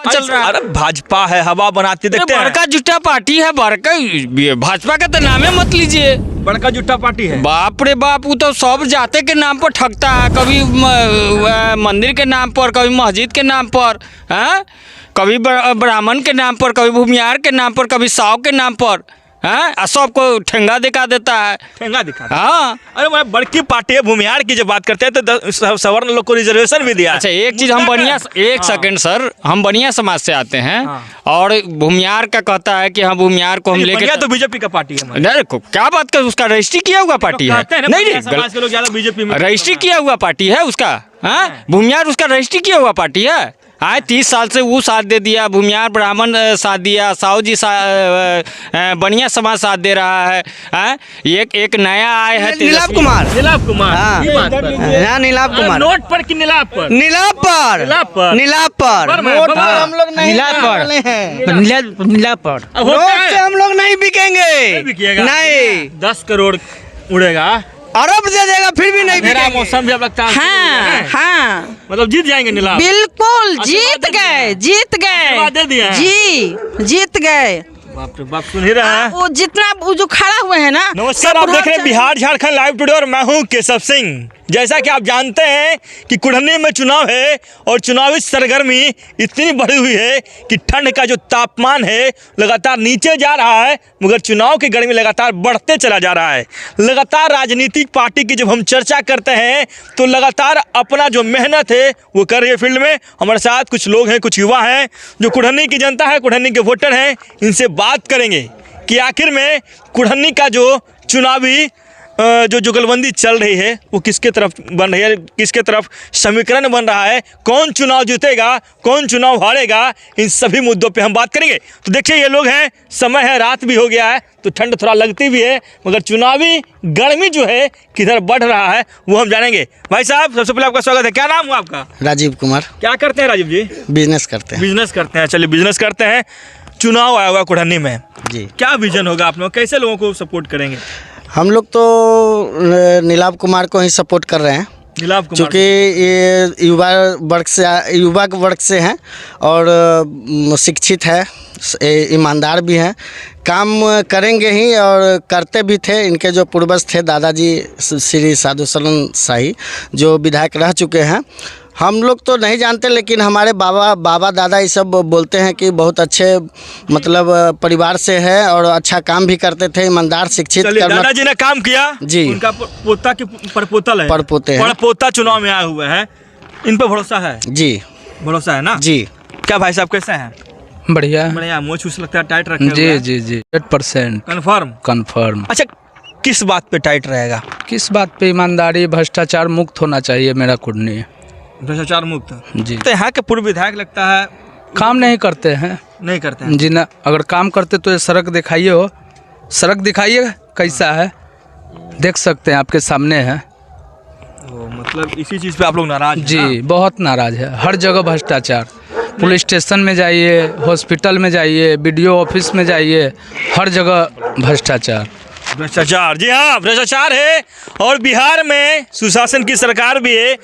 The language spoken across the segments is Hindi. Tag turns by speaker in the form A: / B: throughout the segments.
A: चल रहा है।
B: अरे भाजपा है, हवा बनाती देखते हैं।
A: बड़का जुट्टा पार्टी है, बड़का भाजपा का तो नामे मत लीजिए।
B: बड़का जुट्टा पार्टी है।
A: बाप रे बाप, वो तो सब जाते के नाम पर ठगता है, कभी मंदिर के नाम पर, कभी मस्जिद के नाम पर, हाँ, कभी ब्राह्मण के नाम पर, कभी भूमियार के नाम पर, कभी साव के नाम पर, हाँ, सबको ठेंगा दिखा देता है।
B: ठेंगा दिखा।
A: हाँ,
B: अरे मैं बड़की पार्टी है, भूमियार की जब बात करते हैं तो सवर्ण लोग को रिजर्वेशन भी दिया।
A: अच्छा एक चीज हम बढ़िया, एक सेकंड सर, हम बढ़िया समाज से आते हैं और भूमियार का कहता है कि हाँ भूमियार को हम लेके,
B: तो बीजेपी का पार्टी है।
A: नहीं क्या बात कर, उसका रजिस्ट्री किया हुआ पार्टी है। नहीं
B: समाज के लोग ज्यादा बीजेपी में
A: रजिस्ट्री किया हुआ पार्टी है उसका। हाँ, भूमियार उसका रजिस्ट्री किया हुआ पार्टी है। हाँ, 30 साल से वो साथ दे दिया, भूमियार ब्राह्मण साथ दिया, साहू जी बढ़िया समाज साथ दे रहा है। हाँ, एक नया आए है
C: नीलाभ कुमार।
B: नीलाभ कुमार।
C: हाँ, नीलाभ कुमार।
B: नोट पर कि नीलाभ पर?
C: नीलाभ पर। नीलाभ पर।
B: हम
C: लोग नहीं, नीलाभ पर। नीलाभ पर।
B: नोट
C: से हम लोग नहीं बिकेंगे। नहीं,
B: 10 करोड़ उड़ेगा,
C: अरब दे देगा फिर भी नहीं
B: मेरा
C: बिकेंगे।
B: मौसम भी अब लगता है।
D: हाँ हाँ,
B: मतलब जीत जाएंगे नीलाभ।
D: बिल्कुल जीत गए, जीत
B: आशीर्वाद दे दिए
D: गए
B: हैं।
D: जी, जीत गए।
B: बाप रे बाप, सुन ही रहे हैं।
D: वो जितना वो जो खड़ा हुए हैं ना।
B: नमस्कार, आप देख रहे हैं बिहार झारखंड लाइव टुडे और मैं हूं केशव सिंह। जैसा कि आप जानते हैं कि कुढ़नी में चुनाव है और चुनावी सरगर्मी इतनी बढ़ी हुई है कि ठंड का जो तापमान है लगातार नीचे जा रहा है, मगर चुनाव की गर्मी लगातार बढ़ते चला जा रहा है। लगातार राजनीतिक पार्टी की जब हम चर्चा करते हैं तो लगातार अपना जो मेहनत है वो कर रही है फील्ड में। हमारे साथ कुछ लोग हैं, कुछ युवा हैं जो कुढ़नी की जनता है, कुढ़नी के वोटर हैं। इनसे बात करेंगे कि आखिर में कुढ़नी का जो चुनावी जो जुगलबंदी चल रही है वो किसके तरफ बन रही है, किसके तरफ समीकरण बन रहा है, कौन चुनाव जीतेगा, कौन चुनाव हारेगा, इन सभी मुद्दों पे हम बात करेंगे। तो देखिए ये लोग हैं, समय है, रात भी हो गया है तो ठंड थोड़ा लगती भी है, मगर चुनावी गर्मी जो है किधर बढ़ रहा है वो हम जानेंगे। भाई साहब, सबसे पहले आपका स्वागत है। क्या नाम हुआ आपका?
C: राजीव कुमार।
B: क्या करते हैं राजीव जी?
C: बिजनेस करते हैं।
B: बिजनेस करते हैं। चलिए बिजनेस करते हैं। चुनाव आया हुआ कुढ़नी में
C: जी,
B: क्या विजन होगा आप लोग, कैसे लोगों को सपोर्ट करेंगे?
C: हम लोग तो नीलाभ कुमार को ही सपोर्ट कर रहे हैं,
B: नीलाभ कुमार,
C: क्योंकि ये युवा वर्ग से हैं और शिक्षित है, ईमानदार भी हैं, काम करेंगे ही और करते भी थे। इनके जो पूर्वज थे दादाजी श्री साधु शरण शाही जो विधायक रह चुके हैं, हम लोग तो नहीं जानते, लेकिन हमारे बाबा दादा ये सब बोलते हैं कि बहुत अच्छे मतलब परिवार से है और अच्छा काम भी करते थे, ईमानदार, शिक्षित।
B: दादाजी ने काम किया
C: जी,
B: उनका पोता की परपोतल है,
C: परपोते हैं,
B: परपोता चुनाव में आए हुए हैं। इन पर भरोसा है
C: जी,
B: भरोसा है ना
C: जी।
B: क्या भाई साहब कैसे हैं?
E: बढ़िया
B: बढ़िया। मुँह छूस लगता है टाइट रखे हुए
E: जी
B: हैं।
E: जी जी 8%
B: कन्फर्म। अच्छा, किस बात पे टाइट रहेगा?
E: किस बात पे? ईमानदारी, भ्रष्टाचार मुक्त होना चाहिए मेरा कुढ़नी।
B: भ्रष्टाचार मुक्त
E: जी।
B: तो यहाँ के पूर्व विधायक लगता है
E: काम नहीं करते हैं।
B: नहीं करते हैं
E: जी ना, अगर काम करते तो ये सड़क दिखाइए, हो सड़क दिखाइए कैसा है, देख सकते हैं, आपके सामने है।
B: मतलब इसी चीज़ पे आप लोग नाराज हैं
E: जी
B: ना?
E: बहुत नाराज है। हर जगह भ्रष्टाचार, पुलिस स्टेशन में जाइए, हॉस्पिटल में जाइए, BDO ऑफिस में जाइए, हर जगह भ्रष्टाचार।
B: भ्रष्टाचार, जी हाँ, भ्रष्टाचार है। और बिहार में सुशासन की सरकार भी है।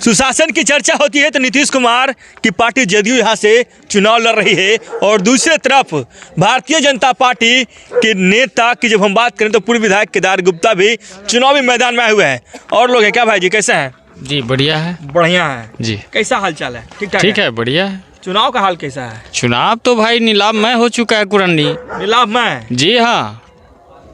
B: सुशासन की चर्चा होती है तो नीतीश कुमार की पार्टी जदयू यहाँ से चुनाव लड़ रही है, और दूसरी तरफ भारतीय जनता पार्टी के नेता की जब हम बात करें तो पूर्व विधायक केदार गुप्ता भी चुनावी मैदान में आए हुए हैं। और लोग हैं। क्या भाई जी कैसे हैं?
A: जी बढ़िया है।
B: बढ़िया है
A: जी।
B: कैसा हाल चाल है? ठीक ठाक?
A: ठीक है, बढ़िया है।
B: चुनाव का हाल कैसा है?
A: चुनाव तो भाई नीलाभ में हो चुका है कुढ़नी।
B: नीलाभ में?
A: जी हाँ।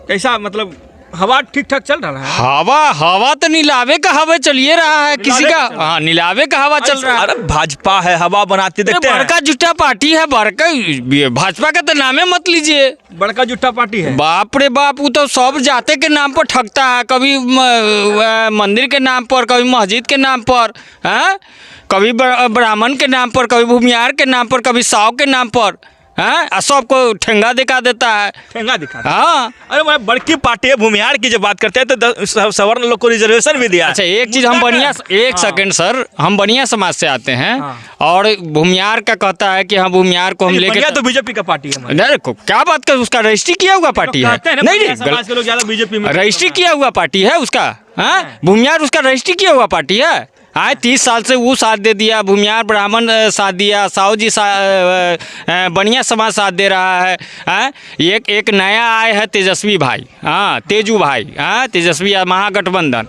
B: कैसा मतलब हवा ठीक ठाक चल रहा है?
A: हवा तो नीलावे का हवा चलिए रहा है किसी का। हाँ, नीलावे का हवा चल रहा है।
B: अरे भाजपा है, हवा बनाती देखते हैं।
A: बड़का जुट्टा पार्टी है, बड़का भाजपा का तो नामे मत लीजिए।
B: बड़का जुट्टा पार्टी है।
A: बाप रे बाप, वो तो सब जाते के नाम पर ठगता है, कभी मंदिर के नाम पर, कभी मस्जिद के नाम पर, हाँ, कभी ब्राह्मण के नाम पर, कभी भूमियार के नाम पर, कभी साव के नाम पर, हाँ, सबको ठेंगा दिखा देता है।
B: ठेंगा दिखा।
A: हाँ,
B: अरे मैं बड़की पार्टी है, भूमियार की जब बात करते हैं तो सवर्ण लोग को रिजर्वेशन भी दिया।
A: अच्छा एक चीज हम बढ़िया, एक सेकंड सर, हम बढ़िया समाज से आते हैं और भूमियार का कहता है कि हाँ भूमियार को हम लेके,
B: तो बीजेपी का पार्टी है।
A: नहीं क्या बात कर, उसका रजिस्ट्री किया हुआ पार्टी है। नहीं
B: समाज के लोग ज्यादा बीजेपी में
A: रजिस्ट्री किया हुआ पार्टी है उसका। हाँ, भूमियार उसका रजिस्ट्री किया हुआ पार्टी है। आए 30 साल से वो साथ दे दिया, भूमियार ब्राह्मण साथ दिया, साहू जी बढ़िया समाज साथ दे रहा है। एक नया आए है तेजस्वी भाई, हाँ तेजू भाई, हाँ तेजस्वी महागठबंधन,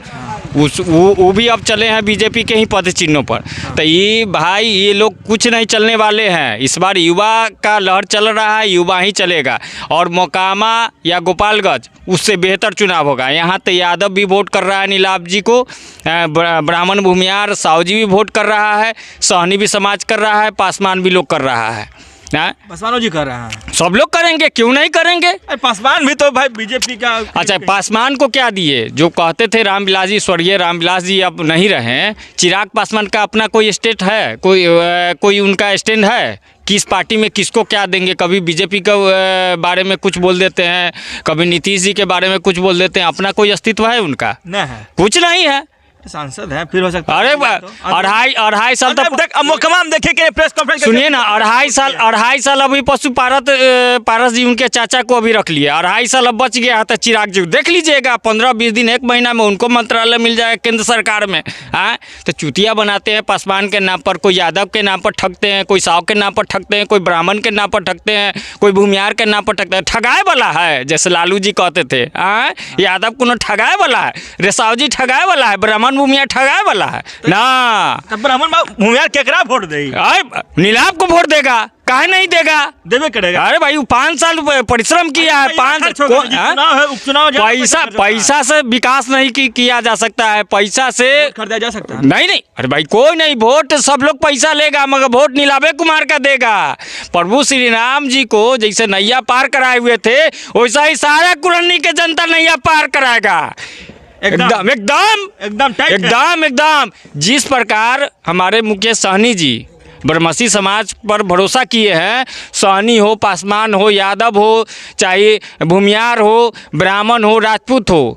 A: वो भी अब चले हैं बीजेपी के ही पद चिन्हों पर। तो ये भाई ये लोग कुछ नहीं चलने वाले हैं। इस बार युवा का लहर चल रहा है, युवा ही चलेगा और मोकामा या गोपालगंज उससे बेहतर चुनाव होगा। यहाँ तो यादव भी वोट कर रहा है नीलाभ जी को, ब्राह्मण भूमियार साहू जी भी वोट कर रहा है, सहनी भी समाज कर रहा है, पासवान भी लोग कर रहा है।
B: पासवान जी कर रहा है,
A: सब लोग करेंगे, क्यों नहीं करेंगे।
B: पासवान भी तो भाई बीजेपी का।
A: अच्छा, पासवान को क्या दिए? जो कहते थे रामविलास जी, स्वर्गीय रामविलास जी अब नहीं रहे। चिराग पासवान का अपना कोई स्टेट है, कोई उनका स्टैंड है? किस पार्टी में किसको क्या देंगे? कभी बीजेपी के बारे में कुछ बोल देते हैं, कभी नीतीश जी के बारे में कुछ बोल देते हैं। अपना कोई अस्तित्व है उनका?
B: नहीं है,
A: कुछ नहीं है।
B: सांसद है, फिर हो सकता है।
A: अरे अढ़ाई साल तक
B: मोकामा में देखे कि प्रेस कॉन्फ्रेंस
A: सुनिए ना, अढ़ाई साल अभी पशु पारस जी उनके चाचा को अभी रख लिया। 2.5 साल अब बच गया था चिराग जी, देख लीजिएगा 15-20 दिन 1 महीना में उनको मंत्रालय मिल जाएगा केंद्र सरकार में। तो चुतिया बनाते हैं पासवान के नाम पर, कोई यादव के नाम पर ठगते हैं, कोई साव के नाम पर ठगते हैं, कोई ब्राह्मण के नाम पर ठगते हैं, कोई भूमियार के नाम पर ठगते हैं। ठगाए वाला है, जैसे लालू जी कहते थे, यादव को ठगाए वाला है, रेसाव जी ठगाए वाला है, ब्राह्मण भूमियार ठगाए वाला है ना।
B: ब्राह्मण भूमियार केकरा वोट दे?
A: नीलाभ को वोट देगा, काहे नहीं देगा?
B: देवे करेगा।
A: अरे भाई वो 5 साल परिश्रम किया है, 5 पैसा से विकास नहीं किया जा सकता है, पैसा से
B: खरीदा जा सकता है।
A: नहीं। अरे भाई कोई नहीं, वोट सब लोग पैसा लेगा मगर वोट नीलाभे कुमार का देगा। प्रभु श्री राम जी को जैसे नैया पार कराए हुए थे, वैसा ही सारा कुरनी के जनता नैया पार कराएगा। एकदम जिस प्रकार हमारे मुकेश सहनी जी ब्रह्मसी समाज पर भरोसा किए हैं, सहनी हो, पासवान हो, यादव हो, चाहे भूमियार हो, ब्राह्मण हो, राजपूत हो,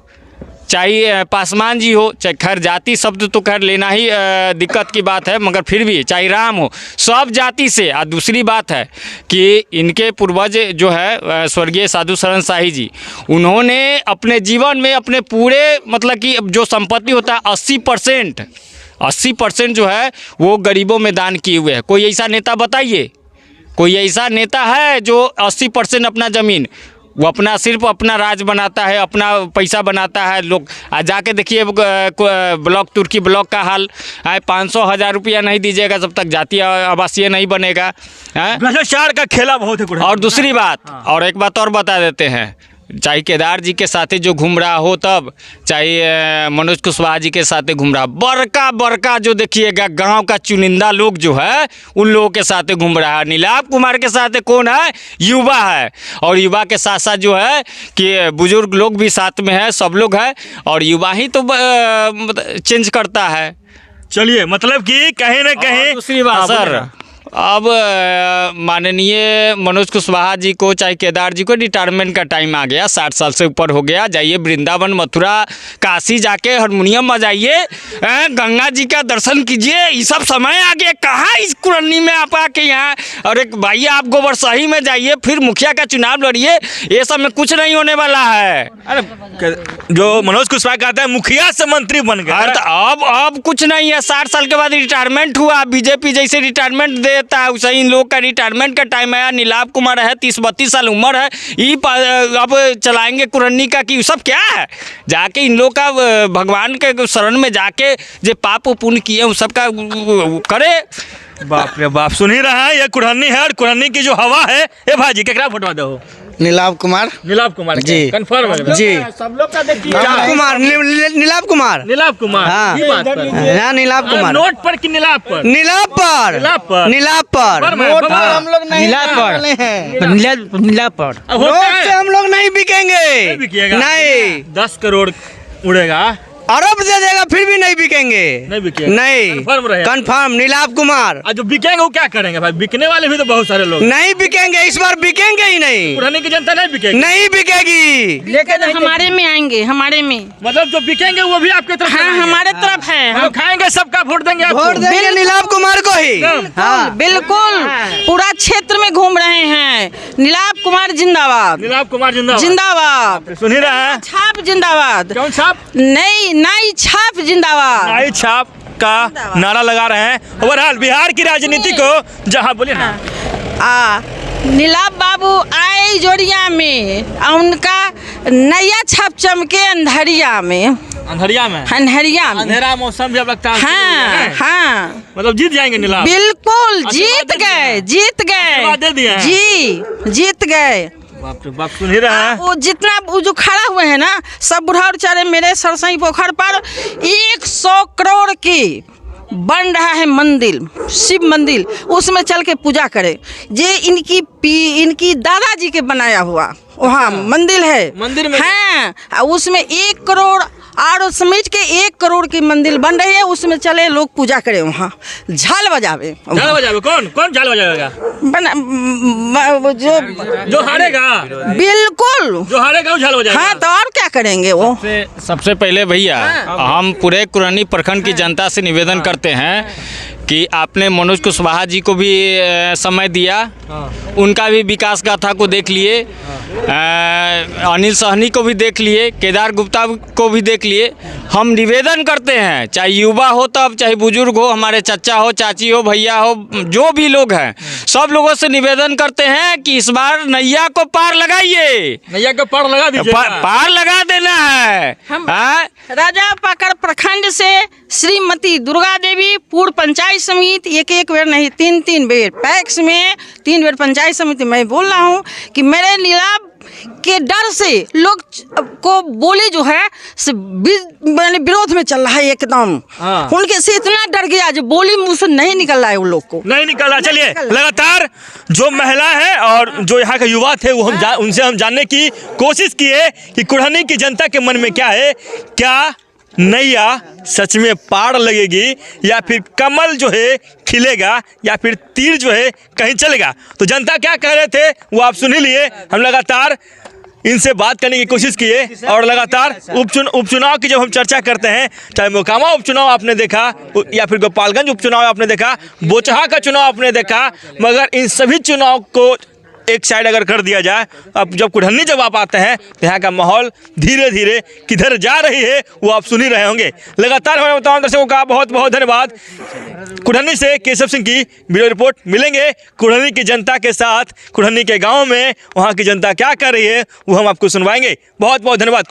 A: चाहे पासवान जी हो, चाहे खैर जाति शब्द तो खैर लेना ही दिक्कत की बात है, मगर फिर भी चाहे राम हो, सब जाति से। और दूसरी बात है कि इनके पूर्वज जो है स्वर्गीय साधु शरण शाही जी, उन्होंने अपने जीवन में अपने पूरे मतलब कि जो संपत्ति होता है 80% जो है वो गरीबों में दान किए हुए हैं। कोई ऐसा नेता बताइए, कोई ऐसा नेता है जो 80% अपना ज़मीन वो सिर्फ अपना राज बनाता है, अपना पैसा बनाता है। लोग जाके देखिए ब्लॉक तुर्की ब्लॉक का हाल है, 500,000 रुपया नहीं दीजिएगा जब तक जातीय आवासीय नहीं बनेगा।
B: भ्रष्टाचार का खेला बहुत है।
A: और दूसरी बात, और एक बात और बता देते हैं, चाहे केदार जी के साथ जो घूम रहा हो तब, चाहे मनोज कुशवाहा जी के साथ घूम रहा, बड़का जो देखिएगा गांव का चुनिंदा लोग जो है उन लोगों के साथ घूम रहा है। नीलाभ कुमार के साथ कौन है? युवा है। और युवा के साथ साथ जो है कि बुजुर्ग लोग भी साथ में है, सब लोग है, और युवा ही तो चेंज करता है।
B: चलिए, मतलब कि कहीं ना कहीं
A: दूसरी बात सर, अब माननीय मनोज कुशवाहा जी को चाहे केदार जी को रिटायरमेंट का टाइम आ गया, 60 साल से ऊपर हो गया। जाइए वृंदावन, मथुरा, काशी जाके हारमोनियम बजाइए, गंगा जी का दर्शन कीजिए। ये सब समय आ गया, कहाँ इस कुरन्नी में आप आके यहाँ। और एक भाई आप गोबर सही में जाइए, फिर मुखिया का चुनाव लड़िए, ये सब में कुछ नहीं होने वाला है।
B: अरे जो मनोज कुशवाहा कहता है मुखिया से मंत्री बन गया,
A: अब कुछ नहीं है। 60 साल के बाद रिटायरमेंट हुआ, बीजेपी जैसे रिटायरमेंट देता है वैसे इन लोग का रिटायरमेंट का टाइम आया। नीलाभ कुमार है, 30-32 साल उम्र है, ये अब चलाएंगे कुरन्नी का कि सब क्या है। जाके इन लोग का भगवान के शरण में जाके जो पाप पुण्य किए उन सब का करे।
B: बाप रे बाप, सुन ही रहा है, ये कुरन्नी है और कुरन्नी की जो हवा है। ए भाजी केकरा फोटो दो?
C: नीलाभ कुमार
B: जी,
C: कंफर्म है जी।
A: सब लोग का देखिए
C: कुमार, नीलाभ कुमार,
B: हाँ,
C: ये बात पर नीलाभ कुमार।
B: नोट पर कि नीलाभ पर?
C: नीलाभ पर। नोट पर हम लोग नहीं, नीलाभ पर नोट से हम लोग नहीं बिकेंगे, नहीं।
B: 10 करोड़ उड़ेगा,
C: अरब दे देगा फिर भी नहीं बिकेंगे, नहीं कंफर्म नीलाभ कुमार।
B: जो बिकेंगे वो क्या करेंगे भाई? बिकने वाले भी तो बहुत सारे लोग
C: नहीं बिकेंगे, इस बार बिकेंगे ही नहीं।
B: पुराने की जनता नहीं बिकेगी,
C: नहीं बिकेगी,
D: लेकिन हमारे में आएंगे, हमारे में
B: मतलब जो बिकेंगे वो भी आपके तरफ।
D: हाँ, हमारे तरफ है।
B: हम खाएंगे, सबका वोट देंगे,
C: वोट देंगे नीलाभ कुमार को ही।
D: हाँ बिल्कुल, पूरा क्षेत्र में घूम रहे हैं। नीलाभ कुमार जिंदाबाद,
B: नीलाभ कुमार जिंदाबाद,
D: जिंदाबाद।
B: सुन ही रहा है,
D: छाप जिंदाबाद।
B: कौन छाप?
D: नई छाप जिंदाबाद,
B: नई छाप का नारा लगा रहे हैं। बहरहाल बिहार की राजनीति को जहाँ बोलिए ना
D: नीलाभ बाबू आए जोड़िया में उनका नया छप चमके अंधरिया में
B: अंधरिया में अंधेरा मौसम जब लगता है
D: हाँ हाँ
B: मतलब जीत जाएंगे नीलाभ।
D: बिल्कुल
B: आशीर्वाद
D: जीत
B: दे दिए हैं। आशीर्वाद दे दिए
D: गए
B: हैं।
D: जी जीत गए।
B: बाप रे बाप, सुन ही रहे हैं।
D: वो जितना वो जो खड़ा हुए हैं ना सब बुढ़ा बेचारे मेरे सरसई पोखर पर 100 करोड़ की बन रहा है मंदिर, शिव मंदिर, उसमें चल के पूजा करें। ये इनकी दादाजी के बनाया हुआ वहाँ मंदिर है,
B: मंदिर में
D: हाँ उसमें 1 करोड़ और समेट के 1 करोड़ की मंदिर बन रही है, उसमें चले लोग पूजा करें, वहाँ झाल बजावे।
B: कौन झाल बजाएगा? जो हारेगा
D: बिल्कुल
B: जो हारेगा वो झाल बजाएगा।
D: हाँ तो और क्या करेंगे वो।
A: सबसे पहले भैया हम पूरे कुरहनी प्रखंड की जनता से निवेदन करते हैं कि आपने मनोज कुशवाहा जी को भी समय दिया, उनका भी विकास गाथा को देख लिए, अनिल सहनी को भी देख लिए, केदार गुप्ता को भी देख लिए। हम निवेदन करते हैं चाहे युवा हो तब चाहे बुजुर्ग हो, हमारे चचा हो चाची हो भैया हो, जो भी लोग हैं सब लोगों से निवेदन करते हैं कि इस बार नैया को पार लगाइए।
B: नैया को पार लगा दीजिए।
A: पार लगा देना है।
D: राजा पाकड़ प्रखंड से श्रीमती दुर्गा देवी पूर्व पंचायत समिति एक बेर नहीं 3 बेर पैक्स में 3 बेर पंचायत समिति में बोल रहा हूँ कि मेरे नीलाभ के डर से लोग को बोली जो है विरोध में चल रहा है एकदम। उनके से इतना डर गया जो बोली मुंह से नहीं निकल रहा है, उन लोग को
B: नहीं निकल रहा। चलिए लगातार जो महिला है और जो यहाँ के युवा थे वो उनसे हम जानने की कोशिश किए कि कुढ़नी की जनता के मन में क्या है, क्या नैया सच में पार लगेगी या फिर कमल जो है खिलेगा या फिर तीर जो है कहीं चलेगा। तो जनता क्या कह रहे थे वो आप सुन ही लिए। हम लगातार इनसे बात करने की कोशिश किए और लगातार उपचुनाव की जब हम चर्चा करते हैं, चाहे मोकामा उपचुनाव आपने देखा या फिर गोपालगंज उपचुनाव आपने देखा, बोचहा का चुनाव आपने देखा, मगर इन सभी चुनाव को एक साइड अगर कर दिया जाए, अब जब कुढ़नी जब आप आते हैं तो यहाँ का माहौल धीरे धीरे किधर जा रही है वो आप सुन ही रहे होंगे। लगातार हमारे तमाम दर्शकों का बहुत बहुत धन्यवाद। कुढ़नी से केशव सिंह की वीडियो रिपोर्ट। मिलेंगे कुढ़नी की जनता के साथ, कुढ़नी के गाँव में वहाँ की जनता क्या कर रही है वो हम आपको सुनवाएंगे। बहुत बहुत धन्यवाद।